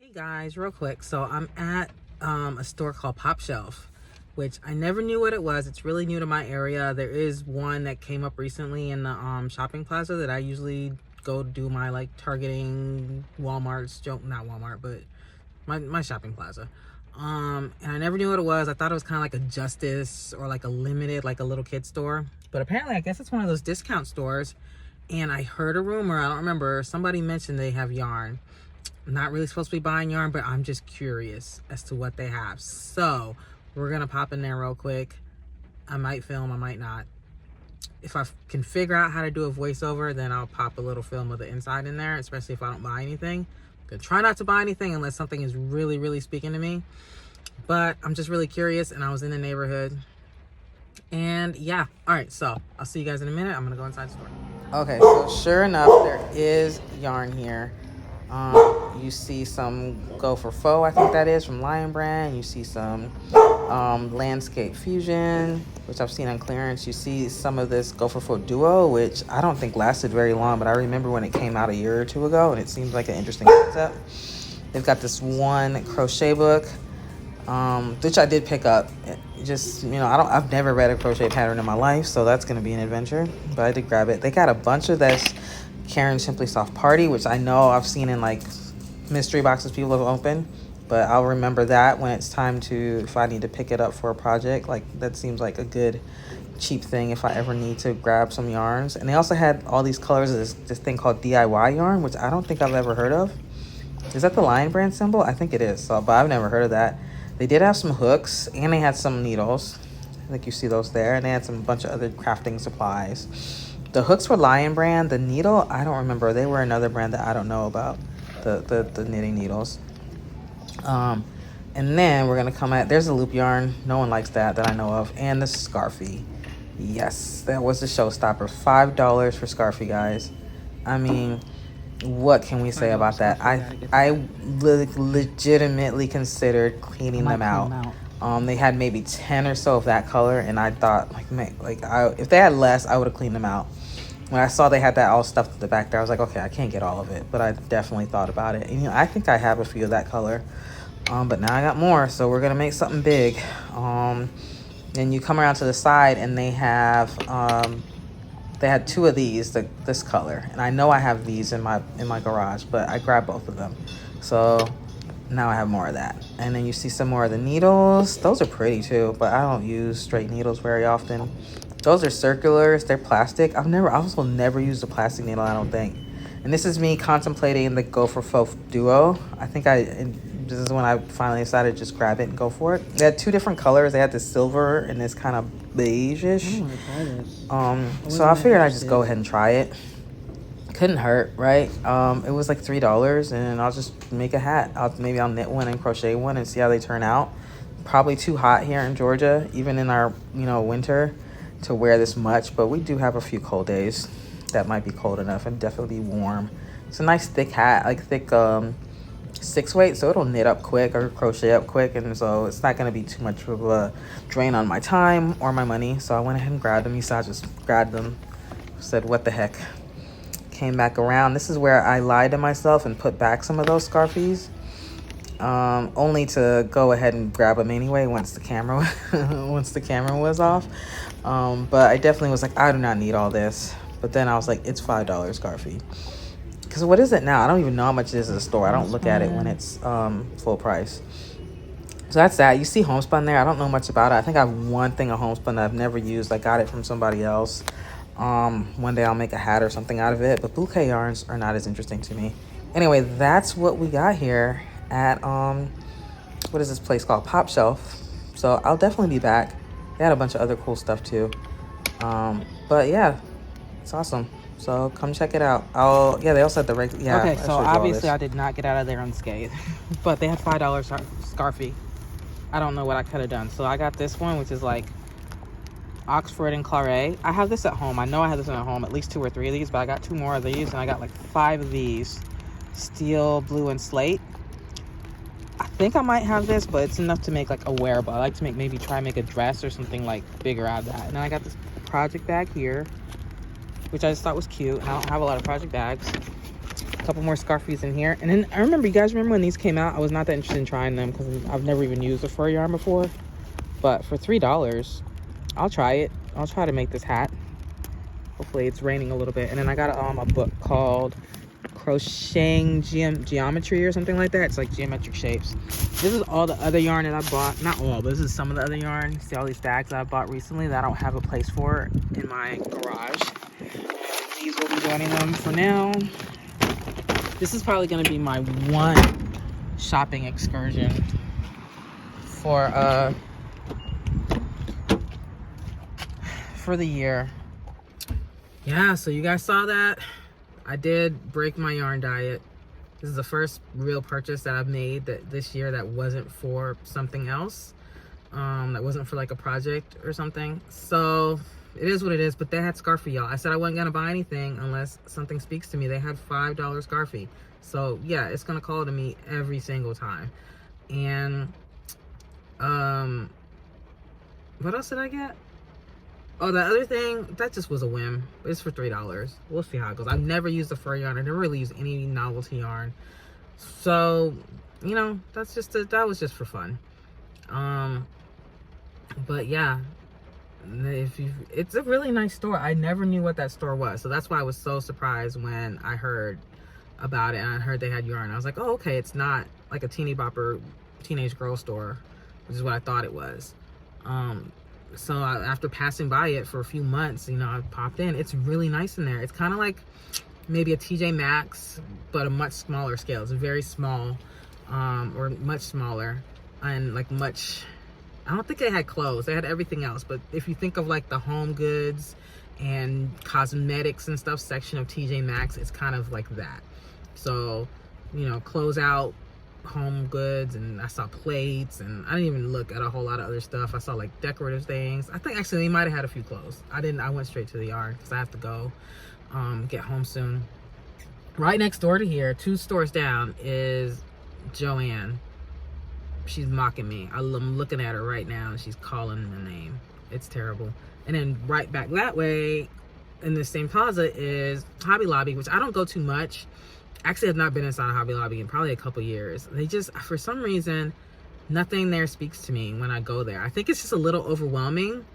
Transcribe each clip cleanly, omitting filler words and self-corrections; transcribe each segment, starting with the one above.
Hey guys, real quick. So I'm at a store called PopShelf, which I never knew what it was. It's really new to my area. There is one that came up recently in the shopping plaza that I usually go do my like targeting Walmart's, not Walmart, but my shopping plaza. And I never knew what it was. I thought it was kind of like a Justice or like a limited, like a little kid store. But apparently I guess it's one of those discount stores. And I heard a rumor, I don't remember, somebody mentioned they have yarn. I'm not really supposed to be buying yarn, but I'm just curious as to what they have. So we're gonna pop in there real quick. I might film, I might not. If I can figure out how to do a voiceover, then I'll pop a little film of the inside in there, especially if I don't buy anything. I'm gonna try not to buy anything unless something is really, really speaking to me. But I'm just really curious, and I was in the neighborhood. And yeah, all right, so I'll see you guys in a minute. I'm gonna go inside the store. Okay, so sure enough, there is yarn here. You see some Go for Faux, I think that is, from Lion Brand. You see some Landscape Fusion, which I've seen on clearance. You see some of this Go for Faux Duo, which I don't think lasted very long, but I remember when it came out a year or two ago, and it seems like an interesting concept. They've got this one crochet book, which I did pick up. Just, you know, I've never read a crochet pattern in my life, so that's going to be an adventure, but I did grab it. They got a bunch of this Karen Simply Soft Party, which I know I've seen in like mystery boxes people have opened, but I'll remember that when it's time to, if I need to pick it up for a project. Like, that seems like a good cheap thing if I ever need to grab some yarns. And they also had all these colors of this thing called DIY yarn, which I don't think I've ever heard of. Is that the Lion Brand symbol? I think it is, so, but I've never heard of that. They did have some hooks, and they had some needles. I think you see those there. And they had some bunch of other crafting supplies. The hooks were Lion Brand. The needle, I don't remember. They were another brand that I don't know about, the knitting needles. And then we're going to come at, there's a loop yarn. No one likes that I know of. And the Scarfie. Yes, that was the showstopper. $5 for Scarfie, guys. I mean, what can we say about that? I legitimately considered cleaning them out. They had maybe 10 or so of that color, and I thought, if they had less, I would have cleaned them out. When I saw they had that all stuffed at the back there, I was like, okay, I can't get all of it, but I definitely thought about it. And, you know, I think I have a few of that color, but now I got more, so we're gonna make something big. Then you come around to the side, and they have they had two of these, this color, and I know I have these in my garage, but I grabbed both of them, so now I have more of that. And then you see some more of the needles. Those are pretty too, but I don't use straight needles very often. Those are circulars. They're plastic. I also never used a plastic needle, I don't think. And this is me contemplating the Go for Faux Duo. I think this is when I finally decided to just grab it and go for it. They had two different colors. They had this silver and this kind of beige-ish. I want to try this. So I figured I'd just go ahead and try it. Couldn't hurt, right? It was like $3, and I'll just make a hat. Maybe I'll knit one and crochet one and see how they turn out. Probably too hot here in Georgia, even in our, you know, winter, to wear this much, but we do have a few cold days that might be cold enough and definitely warm. It's a nice thick hat, like thick 6-weight, so it'll knit up quick or crochet up quick, and so it's not going to be too much of a drain on my time or my money. So I went ahead and grabbed them. So I just grabbed them, said what the heck. Came back around. This is where I lied to myself and put back some of those Scarfies, only to go ahead and grab them anyway once the camera was off. But I definitely was like, I do not need all this. But then I was like, it's $5 Scarfie. Because what is it now? I don't even know how much it is at the store. I don't look at it when it's full price. So that's that. You see homespun there. I don't know much about it. I think I have one thing of homespun that I've never used. I got it from somebody else. One day I'll make a hat or something out of it. But bouquet yarns are not as interesting to me. Anyway, that's what we got here at, what is this place called? PopShelf. So I'll definitely be back. They had a bunch of other cool stuff too. But yeah, it's awesome. So come check it out. Yeah, they also had the regular. Yeah. Okay, so obviously I did not get out of there unscathed, but they had $5 Scarfie. I don't know what I could have done. So I got this one, which is like Oxford and Claret. I have this at home. I know I have this one at home, at least 2 or 3 of these, but I got 2 more of these, and I got like 5 of these. Steel, blue, and slate. I think I might have this, but it's enough to make like a wearable. I like to try and make a dress or something like bigger out of that. And then I got this project bag here, which I just thought was cute. I don't have a lot of project bags. couple more Scarfies in here. And then I remember, you guys remember when these came out? I was not that interested in trying them because I've never even used a fur yarn before. But for $3, I'll try it. I'll try to make this hat. Hopefully it's raining a little bit. And then I got a book called Crocheting Geometry or something like that. It's like geometric shapes. This is all the other yarn that I bought. Not all, but this is some of the other yarn. You see all these stacks that I bought recently that I don't have a place for in my garage. These will be joining them for now. This is probably going to be my one shopping excursion for the year. Yeah, so you guys saw that. I did break my yarn diet. This is the first real purchase that I've made this year that wasn't for something else. That wasn't for like a project or something. So it is what it is, but they had Scarfie, y'all. I said I wasn't gonna buy anything unless something speaks to me. They had $5 Scarfie. So yeah, it's gonna call to me every single time. And what else did I get? Oh, the other thing, that just was a whim. It's for $3. We'll see how it goes. I've never used a fur yarn. I never really used any novelty yarn. So, you know, that was just for fun. But yeah, it's a really nice store. I never knew what that store was. So that's why I was so surprised when I heard about it and I heard they had yarn. I was like, oh, okay, it's not like a teeny bopper teenage girl store, which is what I thought it was. So after passing by it for a few months, you know, I popped in. It's really nice in there. It's kind of like maybe a TJ Maxx, but a much smaller scale. It's very small, or much smaller, and like much, I don't think they had clothes. They had everything else. But if you think of like the home goods and cosmetics and stuff section of TJ Maxx, it's kind of like that. So, you know, close out home goods, and I saw plates, and I didn't even look at a whole lot of other stuff. I saw like decorative things. I think actually they might have had a few clothes. I went straight to the yard because I have to go get home soon. Right next door to here, 2 stores down, is Joanne. She's mocking me. I'm looking at her right now and she's calling my name. It's terrible. And then right back that way in the same plaza is Hobby Lobby, which I don't go too much. Actually, I've not been inside a Hobby Lobby in probably a couple years. They just, for some reason, nothing there speaks to me when I go there. I think it's just a little overwhelming,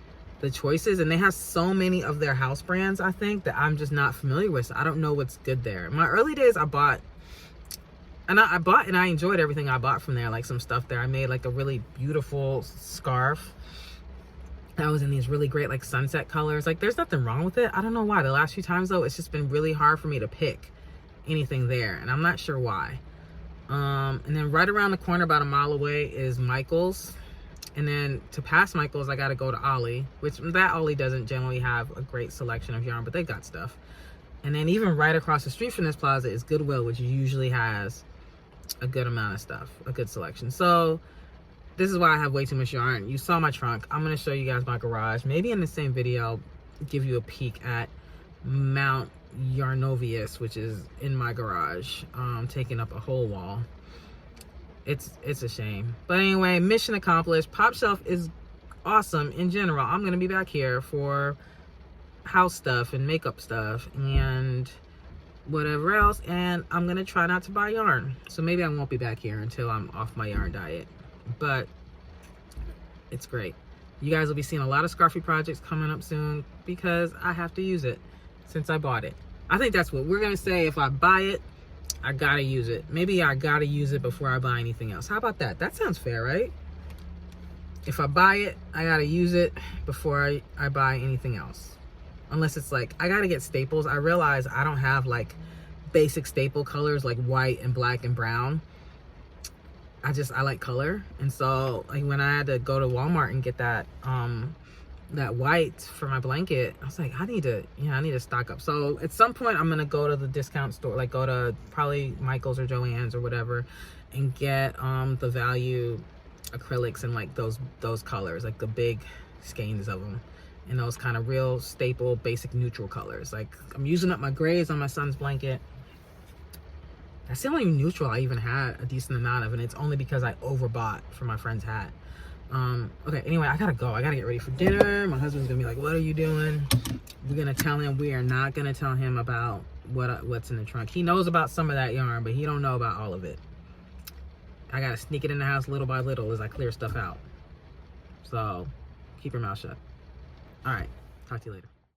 the choices, and they have so many of their house brands, I think, that I'm just not familiar with. So I don't know what's good there. In my early days, I bought and I enjoyed everything I bought from there, like some stuff there. I made like a really beautiful scarf that was in these really great like sunset colors. Like there's nothing wrong with it. I don't know why. The last few times though, it's just been really hard for me to pick anything there, and I'm not sure why. And then right around the corner about a mile away is Michael's, and then to pass Michael's I gotta go to Ollie, which that Ollie doesn't generally have a great selection of yarn, but they got stuff. And then even right across the street from this plaza is Goodwill, which usually has a good amount of stuff, a good selection. So this is why I have way too much yarn. You saw my trunk. I'm gonna show you guys my garage. Maybe in the same video I'll give you a peek at Mount Yarnovius, which is in my garage, taking up a whole wall. It's a shame, but anyway, mission accomplished. PopShelf is awesome in general. I'm gonna be back here for house stuff and makeup stuff and whatever else, and I'm gonna try not to buy yarn, so maybe I won't be back here until I'm off my yarn diet, but it's great. You guys will be seeing a lot of Scarfie projects coming up soon because I have to use it since I bought it. I think that's what we're gonna say. If I buy it, I gotta use it. Maybe I gotta use it before I buy anything else. How about that? That sounds fair, right? If I buy it, I gotta use it before I buy anything else. Unless it's like, I gotta get staples. I realize I don't have like basic staple colors like white and black and brown. I like color. And so like when I had to go to Walmart and get that that white for my blanket, I was like, I need to stock up. So at some point I'm gonna go to the discount store, like go to probably Michael's or Joann's or whatever, and get the value acrylics and like those colors, like the big skeins of them, and those kind of real staple basic neutral colors. Like I'm using up my grays on my son's blanket. That's the only neutral I even had a decent amount of, and it's only because I overbought for my friend's hat. Okay, anyway, I gotta go. I gotta get ready for dinner. My husband's gonna be like, what are you doing? We're gonna tell him we are not gonna tell him about what's in the trunk. He knows about some of that yarn, but he don't know about all of it. I gotta sneak it in the house little by little as I clear stuff out. So keep your mouth shut. All right, talk to you later.